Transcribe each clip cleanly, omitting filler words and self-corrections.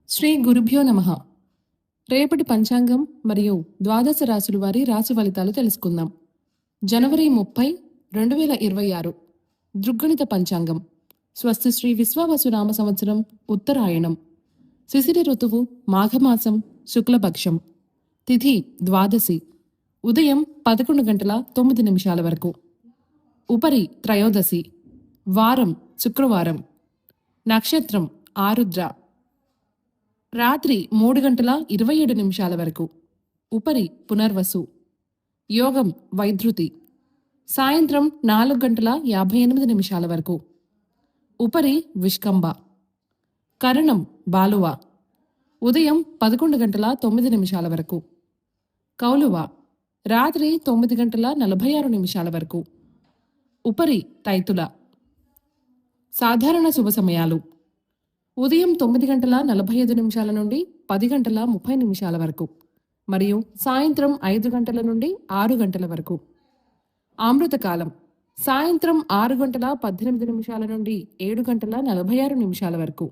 శ్రీ గురుభ్యో నమః. రేపటి పంచాంగం మరియు ద్వాదశ రాశుల వారి రాశి ఫలితాలు తెలుసుకుందాం. జనవరి 30, 2026 దృగ్గణిత పంచాంగం. స్వస్తి శ్రీ విశ్వావసునామ సంవత్సరం ఉత్తరాయణం. శిశిర ఋతువు మాఘమాసం శుక్లపక్షం. తిథి ద్వాదశి. ఉదయం 11:09 వరకు. ఉపరి త్రయోదశి. వారం శుక్రవారం. నక్షత్రం ఆరుద్ర. రాత్రి 3:27 వరకు. ఉపరి పునర్వసు. యోగం వైద్రుతి. సాయంత్రం 4:58 వరకు. ఉపరి విష్కంభ. కరణం బాలువ. ఉదయం 11:09 వరకు. కౌలువ. రాత్రి 9:46 వరకు. ఉపరి తైతుల. సాధారణ శుభ సమయాలు ఉదయం 9:45 నుండి 10:30 వరకు మరియు సాయంత్రం 5 గంటల నుండి 6 గంటల వరకు. అమృతకాలం సాయంత్రం 6:18 నుండి 7:46 వరకు.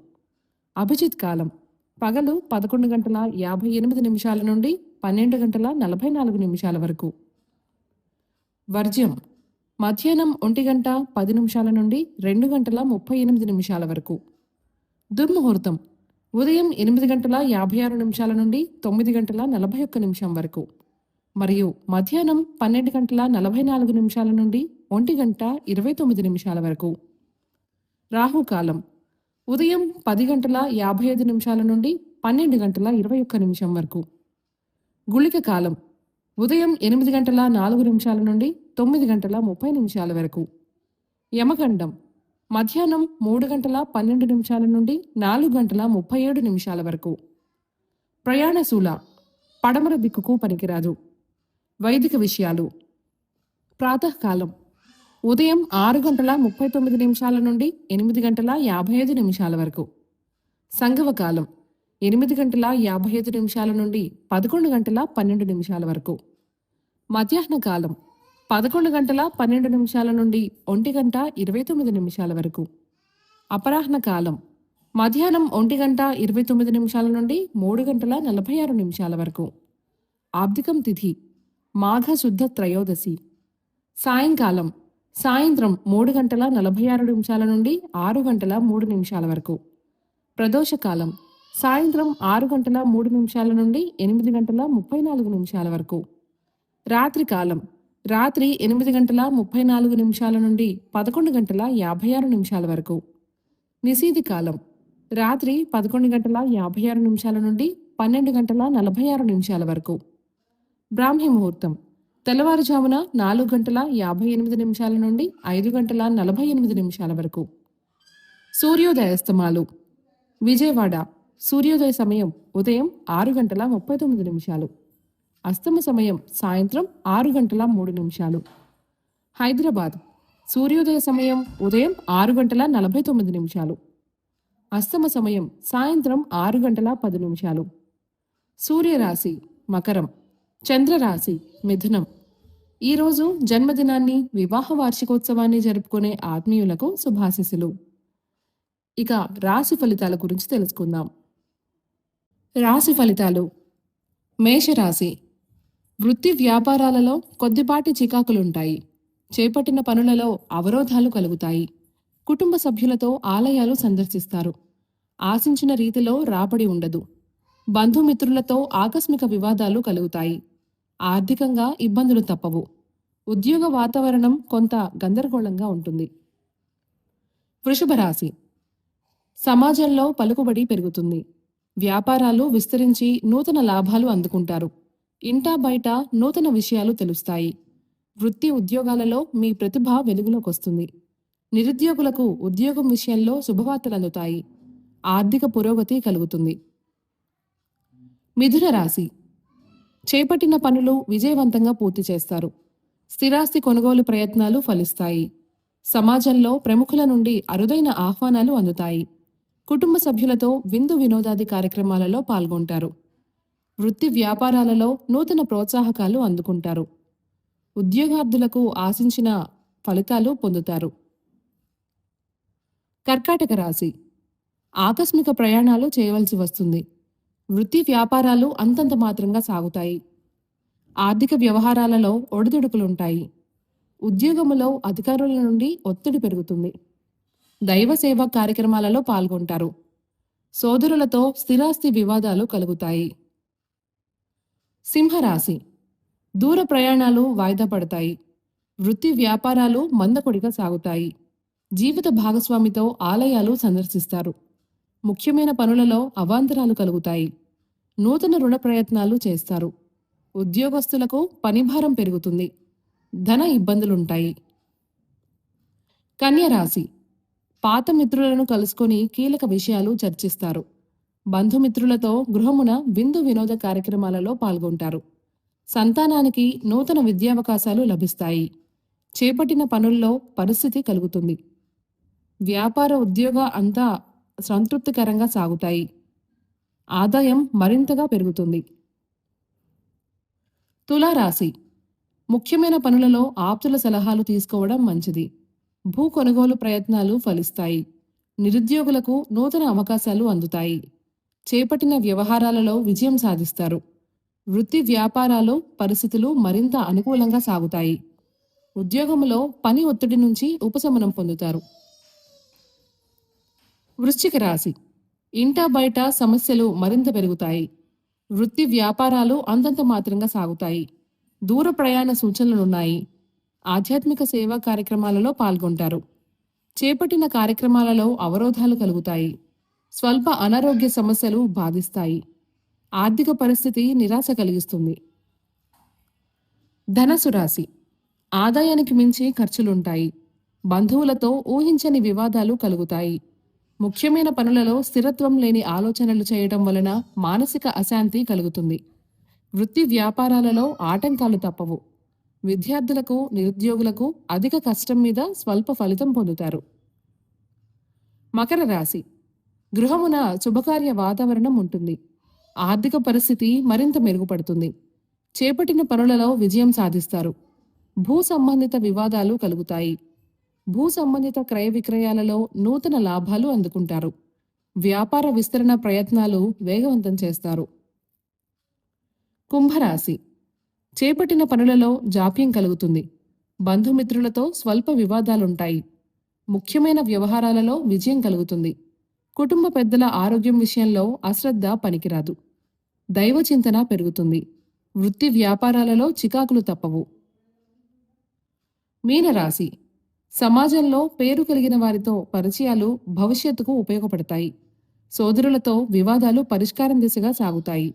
అభిజిత్ కాలం పగలు 11:58 నుండి 12:44 వరకు. వర్జ్యం మధ్యాహ్నం 1:10 నుండి 2:38 వరకు. దుర్ముహూర్తం ఉదయం 8:56 నుండి 9:41 వరకు మరియు మధ్యాహ్నం 12:44 నుండి 1:29 వరకు. రాహుకాలం ఉదయం 10:55 నుండి 12:21 వరకు. గుళిక కాలం ఉదయం 8:04 నుండి 9:30 వరకు. యమగండం మధ్యాహ్నం 3:12 నుండి 4:37 వరకు. ప్రయాణశూల పడమర దిక్కుకు పనికిరాదు. వైదిక విషయాలు ప్రాతకాలం ఉదయం 6:39 నుండి 8:55 వరకు. సంగవకాలం 8:55 నుండి 11:12 వరకు. మధ్యాహ్న కాలం 11:12 నుండి 1:29 వరకు. అపరాహ్న కాలం మధ్యాహ్నం 1:29 నుండి 3:46 వరకు. ఆబ్దికం తిథి మాఘ శుద్ధ త్రయోదశి. సాయంకాలం సాయంత్రం 3:46 నుండి 6:03 వరకు. ప్రదోషకాలం సాయంత్రం 6:03 నుండి 8:34 వరకు. రాత్రికాలం రాత్రి 8:34 నుండి 11:56 వరకు. నిశీధి కాలం రాత్రి 11:56 నుండి 12:46 వరకు. బ్రాహ్మీ ముహూర్తం తెల్లవారుజామున 4:58 నుండి 5:48 వరకు. సూర్యోదయాస్తమాలు విజయవాడ సూర్యోదయ సమయం ఉదయం 6:39. అస్తమ సమయం సాయంత్రం 6:03. హైదరాబాద్ సూర్యోదయ సమయం ఉదయం 6:49. అస్తమ సమయం సాయంత్రం 6:10. సూర్యరాశి మకరం, చంద్రరాశి మిథునం. ఈరోజు జన్మదినాన్ని, వివాహ వార్షికోత్సవాన్ని జరుపుకునే ఆత్మీయులకు శుభాశీస్సులు. ఇక రాశి ఫలితాల గురించి తెలుసుకుందాం. రాశి ఫలితాలు. మేషరాశి వృత్తి వ్యాపారాలలో కొద్దిపాటి చికాకులుంటాయి. చేపట్టిన పనులలో అవరోధాలు కలుగుతాయి. కుటుంబ సభ్యులతో ఆలయాలు సందర్శిస్తారు. ఆశించిన రీతిలో రాబడి ఉండదు. బంధుమిత్రులతో ఆకస్మిక వివాదాలు కలుగుతాయి. ఆర్థికంగా ఇబ్బందులు తప్పవు. ఉద్యోగ వాతావరణం కొంత గందరగోళంగా ఉంటుంది. వృషభ రాశి సమాజంలో పలుకుబడి పెరుగుతుంది. వ్యాపారాలు విస్తరించి నూతన లాభాలు అందుకుంటారు. ఇంటా బయట నూతన విషయాలు తెలుస్తాయి. వృత్తి ఉద్యోగాలలో మీ ప్రతిభ వెలుగులోకొస్తుంది. నిరుద్యోగులకు ఉద్యోగం విషయంలో శుభవార్తలు అందుతాయి. ఆర్థిక పురోగతి కలుగుతుంది. మిథున రాశి చేపట్టిన పనులు విజయవంతంగా పూర్తి చేస్తారు. స్థిరాస్తి కొనుగోలు ప్రయత్నాలు ఫలిస్తాయి. సమాజంలో ప్రముఖుల నుండి అరుదైన ఆహ్వానాలు అందుతాయి. కుటుంబ సభ్యులతో విందు వినోదాది కార్యక్రమాలలో పాల్గొంటారు. వృత్తి వ్యాపారాలలో నూతన ప్రోత్సాహకాలు అందుకుంటారు. ఉద్యోగార్థులకు ఆశించిన ఫలితాలు పొందుతారు. కర్కాటక రాశి ఆకస్మిక ప్రయాణాలు చేయవలసి వస్తుంది. వృత్తి వ్యాపారాలు అంతంత మాత్రంగా సాగుతాయి. ఆర్థిక వ్యవహారాలలో ఒడిదుడుకులుంటాయి. ఉద్యోగములో అధికారుల నుండి ఒత్తిడి పెరుగుతుంది. దైవ సేవా కార్యక్రమాలలో పాల్గొంటారు. సోదరులతో స్థిరాస్తి వివాదాలు కలుగుతాయి. సింహరాశి దూర ప్రయాణాలు వాయిదా పడతాయి. వృత్తి వ్యాపారాలు మందకొడిగా సాగుతాయి. జీవిత భాగస్వామితో ఆలయాలు సందర్శిస్తారు. ముఖ్యమైన పనులలో అవాంతరాలు కలుగుతాయి. నూతన రుణ ప్రయత్నాలు చేస్తారు. ఉద్యోగస్తులకు పనిభారం పెరుగుతుంది. ధన ఇబ్బందులుంటాయి. కన్యరాశి పాత మిత్రులను కలుసుకొని కీలక విషయాలు చర్చిస్తారు. బంధుమిత్రులతో గృహమున విందు వినోద కార్యక్రమాలలో పాల్గొంటారు. సంతానానికి నూతన విద్యావకాశాలు లభిస్తాయి. చేపట్టిన పనుల్లో పరిస్థితి కలుగుతుంది. వ్యాపార ఉద్యోగ అంతా సంతృప్తికరంగా సాగుతాయి. ఆదాయం మరింతగా పెరుగుతుంది. తులారాశి ముఖ్యమైన పనులలో ఆప్తుల సలహాలు తీసుకోవడం మంచిది. భూ కొనుగోలు ప్రయత్నాలు ఫలిస్తాయి. నిరుద్యోగులకు నూతన అవకాశాలు అందుతాయి. చేపట్టిన వ్యవహారాలలో విజయం సాధిస్తారు. వృత్తి వ్యాపారాలు పరిస్థితులు మరింత అనుకూలంగా సాగుతాయి. ఉద్యోగములో పని ఒత్తిడి నుంచి ఉపశమనం పొందుతారు. వృశ్చిక రాశి ఇంటా బయట సమస్యలు మరింత పెరుగుతాయి. వృత్తి వ్యాపారాలు అంతంత మాత్రంగా సాగుతాయి. దూర ప్రయాణ సూచనలున్నాయి. ఆధ్యాత్మిక సేవా కార్యక్రమాలలో పాల్గొంటారు. చేపట్టిన కార్యక్రమాలలో అవరోధాలు కలుగుతాయి. స్వల్ప అనారోగ్య సమస్యలు బాధిస్తాయి. ఆర్థిక పరిస్థితి నిరాశ కలిగిస్తుంది. ధనసు రాశి ఆదాయానికి మించి ఖర్చులుంటాయి. బంధువులతో ఊహించని వివాదాలు కలుగుతాయి. ముఖ్యమైన పనులలో స్థిరత్వం లేని ఆలోచనలు చేయటం వలన మానసిక అశాంతి కలుగుతుంది. వృత్తి వ్యాపారాలలో ఆటంకాలు తప్పవు. విద్యార్థులకు నిరుద్యోగులకు అధిక కష్టం మీద స్వల్ప ఫలితం పొందుతారు. మకర రాశి గృహమున శుభకార్య వాతావరణం ఉంటుంది. ఆర్థిక పరిస్థితి మరింత మెరుగుపడుతుంది. చేపట్టిన పనులలో విజయం సాధిస్తారు. భూ సంబంధిత వివాదాలు కలుగుతాయి. భూ సంబంధిత క్రయ విక్రయాలలో నూతన లాభాలు అందుకుంటారు. వ్యాపార విస్తరణ ప్రయత్నాలు వేగవంతం చేస్తారు. కుంభరాశి చేపట్టిన పనులలో జాప్యం కలుగుతుంది. బంధుమిత్రులతో స్వల్ప వివాదాలుంటాయి. ముఖ్యమైన వ్యవహారాలలో విజయం కలుగుతుంది. కుటుంబ పెద్దల ఆరోగ్యం విషయంలో అశ్రద్ధ పనికిరాదు. దైవ చింతన పెరుగుతుంది. వృత్తి వ్యాపారాలలో చికాకులు తప్పవు. మీనరాశి సమాజంలో పేరు కలిగిన వారితో పరిచయాలు భవిష్యత్తుకు ఉపయోగపడతాయి. సోదరులతో వివాదాలు పరిష్కారం దిశగా సాగుతాయి.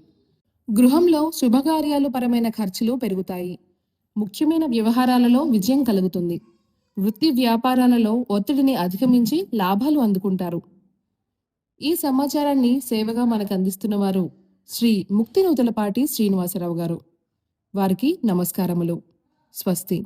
గృహంలో శుభకార్యాలు పరమైన ఖర్చులు పెరుగుతాయి. ముఖ్యమైన వ్యవహారాలలో విజయం కలుగుతుంది. వృత్తి వ్యాపారాలలో ఒత్తిడిని అధిగమించి లాభాలు అందుకుంటారు. ఈ సమాచారాన్ని సేవగా మనకు అందిస్తున్న వారు శ్రీ ముక్తినూతలపాటి శ్రీనివాసరావు గారు. వారికి నమస్కారములు. స్వస్తి.